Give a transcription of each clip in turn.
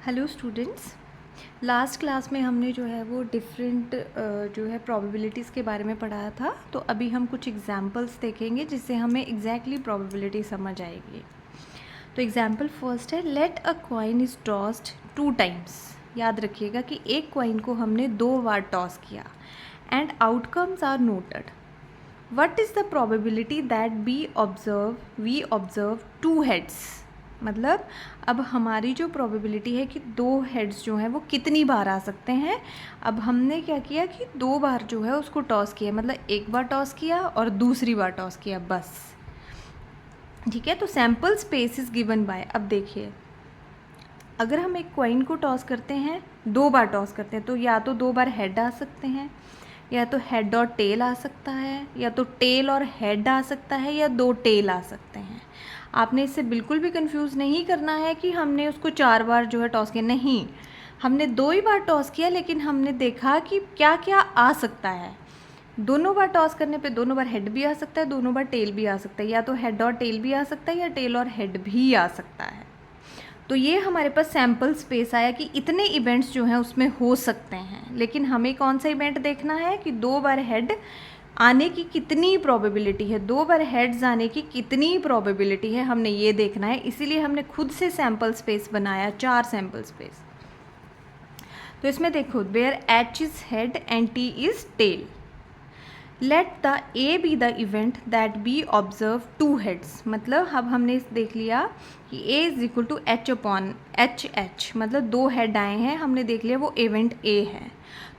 Hello students. Last class में हमने जो है वो डिफरेंट जो है प्रोबेबिलिटीज़ के बारे में पढ़ाया था। तो अभी हम कुछ एग्जांपल्स देखेंगे जिससे हमें एग्जैक्टली प्रोबेबिलिटी समझ आएगी। तो एग्जांपल फर्स्ट है, let a coin is tossed 2 times. याद रखिएगा कि एक कॉइन को हमने 2 बार टॉस किया and outcomes are noted. What is the probability that we observe 2 heads. मतलब अब हमारी जो प्रोबेबिलिटी है कि 2 हेड्स जो हैं वो कितनी बार आ सकते हैं। अब हमने क्या किया कि 2 बार जो है उसको टॉस किया, मतलब एक बार टॉस किया और दूसरी बार टॉस किया, बस। ठीक है, तो sample space is given by. अब देखिए, अगर हम एक कॉइन को टॉस करते हैं, 2 बार टॉस करते हैं, तो या तो 2 बार हेड आ सकते हैं, या तो हेड और टेल आ सकता है, या तो टेल और हेड आ सकता है, या 2 टेल आ सकते हैं। आपने इससे बिल्कुल भी कंफ्यूज नहीं करना है कि हमने उसको 4 बार जो है टॉस किया, नहीं, हमने 2 ही बार टॉस किया, लेकिन हमने देखा कि क्या क्या आ सकता है। दोनों बार टॉस करने पे दोनों बार हेड भी आ सकता है, दोनों बार टेल भी आ सकता है, या तो हेड और टेल भी आ सकता है, या टेल और हेड भी आ सकता है। तो ये हमारे पास सैम्पल स्पेस आया कि इतने इवेंट्स जो हैं उसमें हो सकते हैं। लेकिन हमें कौन सा इवेंट देखना है कि 2 बार हेड आने की कितनी प्रोबेबिलिटी है, 2 बार हेड्स आने की कितनी प्रोबेबिलिटी है, हमने ये देखना है। इसीलिए हमने खुद से सैम्पल स्पेस बनाया, 4 सैम्पल स्पेस। तो इसमें देखो, where H is head and T is tail, let the A be the event that be observe 2 heads. मतलब अब हमने देख लिया कि A is equal to H upon H, मतलब 2 हेड आए हैं, हमने देख लिया वो इवेंट ए है।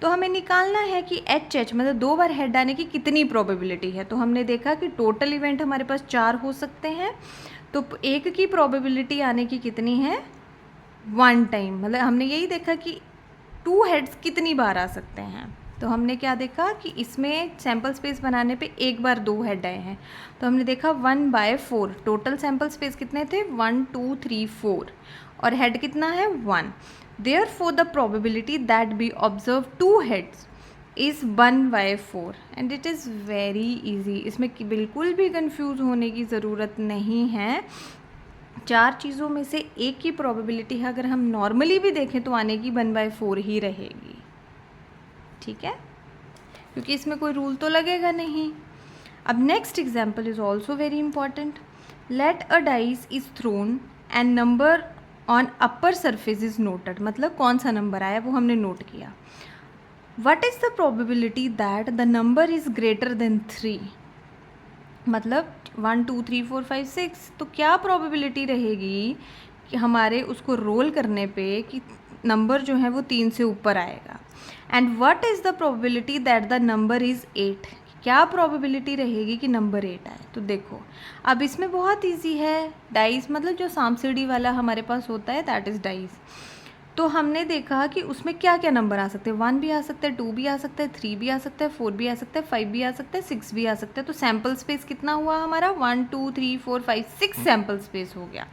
तो हमें निकालना है कि एच मतलब 2 बार हेड आने की कितनी प्रोबेबिलिटी है। तो हमने देखा कि टोटल इवेंट हमारे पास 4 हो सकते हैं, तो एक की प्रोबेबिलिटी आने की कितनी है, 1 टाइम। मतलब हमने यही देखा कि 2 हेड्स कितनी बार आ सकते हैं। तो हमने क्या देखा कि इसमें सैम्पल स्पेस बनाने पे एक बार 2 हेड आए हैं, तो हमने देखा 1/4। टोटल सैम्पल स्पेस कितने थे, 1 2 3 4, और हेड कितना है, 1। Therefore the probability that we observe 2 heads is 1/4 and it is very easy। इसमें बिल्कुल भी कंफ्यूज होने की ज़रूरत नहीं है। 4 चीज़ों में से एक की प्रोबेबिलिटी है, अगर हम नॉर्मली भी देखें तो आने की 1/4 ही रहेगी। ठीक है, क्योंकि इसमें कोई रूल तो लगेगा नहीं। अब next example is also very important. Let a dice is thrown and number on upper surface is noted. मतलब कौन सा नंबर आया वो हमने नोट किया। What is the probability that the number is greater than 3। मतलब 1 2 3 4 5 6, तो क्या प्रोबेबिलिटी रहेगी कि हमारे उसको रोल करने पे कि नंबर जो है वो 3 से ऊपर आएगा। And what is the probability that the number is 8। क्या प्रोबेबिलिटी रहेगी कि नंबर 8 आए। तो देखो, अब इसमें बहुत इजी है। डाइस मतलब जो सांप-सीढ़ी वाला हमारे पास होता है, दैट इज़ डाइस। तो हमने देखा कि उसमें क्या क्या नंबर आ सकते हैं, 1 भी आ सकता है, 2 भी आ सकता है, 3 भी आ सकता है, 4 भी आ सकता है, 5 भी आ सकता है, 6 भी आ सकता है। तो सैम्पल स्पेस कितना हुआ हमारा, 1 2 3 4 5 6 सैम्पल स्पेस हो गया।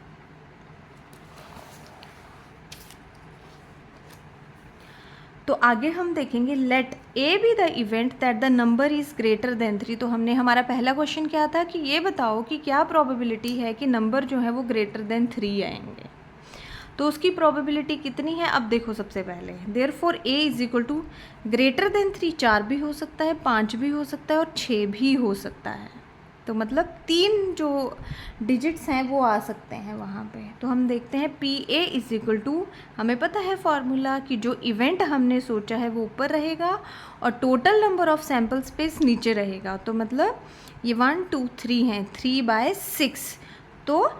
तो आगे हम देखेंगे, let A be the event that the number is greater than 3। तो हमने, हमारा पहला क्वेश्चन क्या था कि ये बताओ कि क्या प्रोबेबिलिटी है कि नंबर जो है वो ग्रेटर देन 3 आएंगे। तो उसकी प्रोबेबिलिटी कितनी है। अब देखो, सबसे पहले therefore A is equal to greater than 3, 4 भी हो सकता है, 5 भी हो सकता है, और 6 भी हो सकता है। तो मतलब 3 जो डिजिट्स हैं वो आ सकते हैं वहाँ पे। तो हम देखते हैं P A is equal to, हमें पता है फॉर्मूला कि जो इवेंट हमने सोचा है वो ऊपर रहेगा और total number of sample space नीचे रहेगा। तो मतलब ये 1 2 3 हैं, 3/6। तो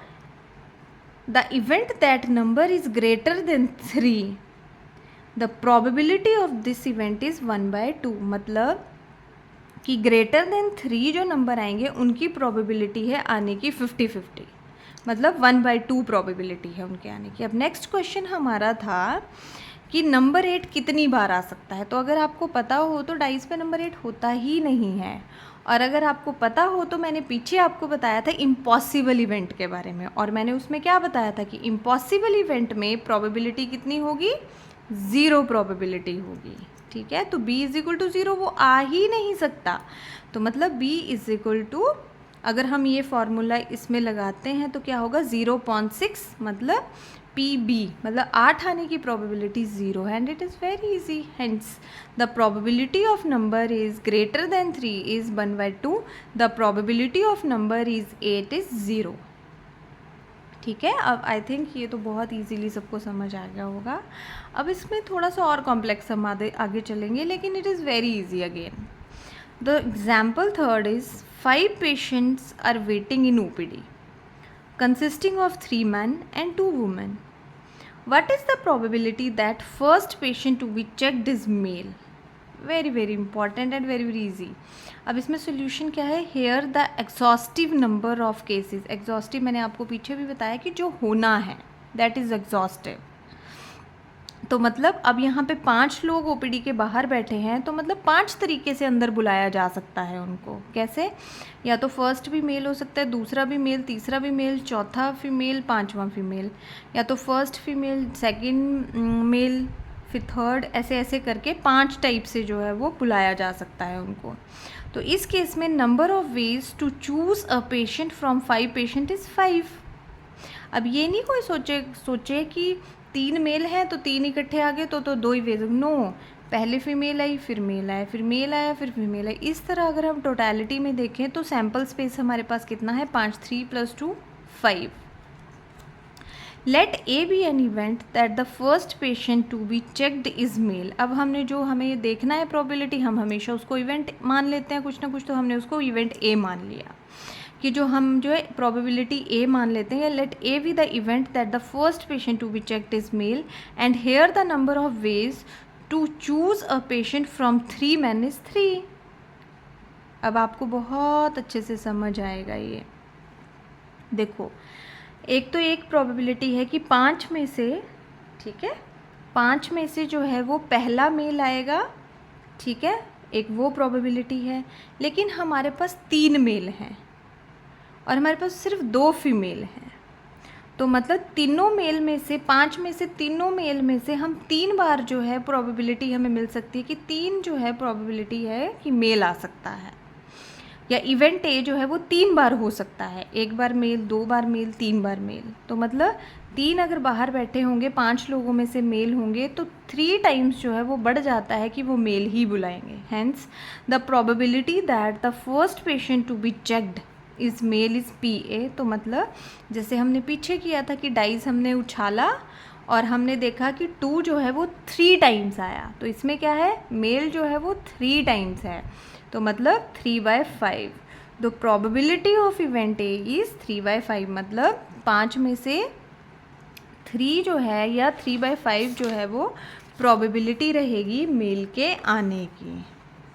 the event that number is greater than 3, the probability of this event is 1/2। मतलब कि ग्रेटर देन 3 जो नंबर आएंगे उनकी प्रोबेबिलिटी है आने की 50-50, मतलब 1/2 प्रोबेबिलिटी है उनके आने की। अब नेक्स्ट क्वेश्चन हमारा था कि नंबर 8 कितनी बार आ सकता है। तो अगर आपको पता हो तो डाइस पे नंबर 8 होता ही नहीं है, और अगर आपको पता हो तो मैंने पीछे आपको बताया था इम्पॉसिबल इवेंट के बारे में, और मैंने उसमें क्या बताया था कि इम्पॉसिबल इवेंट में प्रोबेबिलिटी कितनी होगी, 0 प्रोबेबिलिटी होगी। ठीक है, तो b इज इक्वल टू 0 वो आ ही नहीं सकता। तो मतलब b इज इक्वल टू, अगर हम ये फॉर्मूला इसमें लगाते हैं तो क्या होगा, 0.6, मतलब PB मतलब 8 आने की probability 0 है, and it is very easy. Hence the probability of number is greater than 3 is 1/2. The probability of number is 8 is 0. ठीक है, अब आई थिंक ये तो बहुत इजीली सबको समझ आ गया होगा. अब इसमें थोड़ा सा और कॉम्प्लेक्स हम आगे चलेंगे, लेकिन it is very easy again. The example third is 5 patients are waiting in OPD consisting of 3 men and 2 women. What is the probability that first patient to be checked is male? Very important and very easy. अब इसमें solution क्या है? Here the exhaustive number of cases. Exhaustive मैंने आपको पीछे भी बताया कि जो होना है दैट इज़ एग्जॉस्टिव. तो मतलब अब यहाँ पे 5 लोग OPD के बाहर बैठे हैं, तो मतलब 5 तरीके से अंदर बुलाया जा सकता है उनको. कैसे? या तो फर्स्ट भी मेल हो सकता है, दूसरा भी मेल, तीसरा भी मेल, चौथा फीमेल, पांचवा फीमेल, या तो फर्स्ट फीमेल, सेकंड मेल, फिर थर्ड, ऐसे ऐसे करके 5 टाइप से जो है वो बुलाया जा सकता है उनको. तो इस केस में number of ways to choose a patient from 5 patient is 5. अब ये नहीं कोई सोचे कि 3 मेल हैं तो 3 इकट्ठे आ गए तो 2 ही वेज. नो, पहले फीमेल आई, फिर मेल आया, फिर मेल आया, फिर फीमेल आई. इस तरह अगर हम टोटलिटी में देखें तो सैम्पल स्पेस हमारे पास कितना है? 5. 3 + 2 5. Let A be an event that the first patient to be checked is male. अब हमने जो हमें देखना है प्रोबेबिलिटी, हम हमेशा उसको इवेंट मान लेते हैं कुछ ना कुछ, तो हमने उसको इवेंट ए मान लिया कि जो है प्रोबेबिलिटी ए मान लेते हैं. Let A be the event that the first patient to be checked is male and here the number of ways to choose a patient from 3 men is 3. अब आपको बहुत अच्छे से समझ आएगा ये. देखो, एक तो एक प्रोबेबिलिटी है कि 5 में से, ठीक है, 5 में से जो है वो पहला मेल आएगा, ठीक है, एक वो प्रोबेबिलिटी है. लेकिन हमारे पास 3 मेल हैं और हमारे पास सिर्फ 2 फीमेल हैं, तो मतलब तीनों मेल में से, 5 में से तीनों मेल में से हम 3 बार जो है प्रोबेबिलिटी हमें मिल सकती है कि 3 जो है प्रोबेबिलिटी है कि मेल आ सकता है, या इवेंट ए जो है वो 3 बार हो सकता है. 1 बार मेल, 2 बार मेल, 3 बार मेल. तो मतलब 3 अगर बाहर बैठे होंगे, 5 लोगों में से मेल होंगे, तो 3 टाइम्स जो है वो बढ़ जाता है कि वो मेल ही बुलाएंगे. Hence the probability that the first patient to be checked is male is PA. तो मतलब जैसे हमने पीछे किया था कि डाइस हमने उछाला और हमने देखा कि 2 जो है वो 3 टाइम्स आया, तो इसमें क्या है? मेल जो है वो 3 टाइम्स है, तो मतलब 3/5. The probability of event A is 3/5. मतलब 5 में से 3 जो है या 3/5 जो है वो प्रोबेबिलिटी रहेगी मेल के आने की.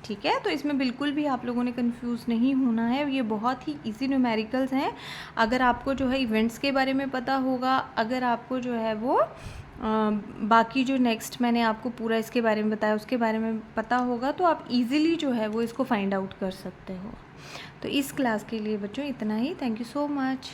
ठीक है, तो इसमें बिल्कुल भी आप लोगों ने कंफ्यूज नहीं होना है. ये बहुत ही इजी न्यूमेरिकल्स हैं. अगर आपको जो है इवेंट्स के बारे में पता होगा, अगर आपको जो है वो बाकी जो नेक्स्ट मैंने आपको पूरा इसके बारे में बताया उसके बारे में पता होगा, तो आप इजीली जो है वो इसको फाइंड आउट कर सकते हो. तो इस क्लास के लिए बच्चों इतना ही. Thank you so much.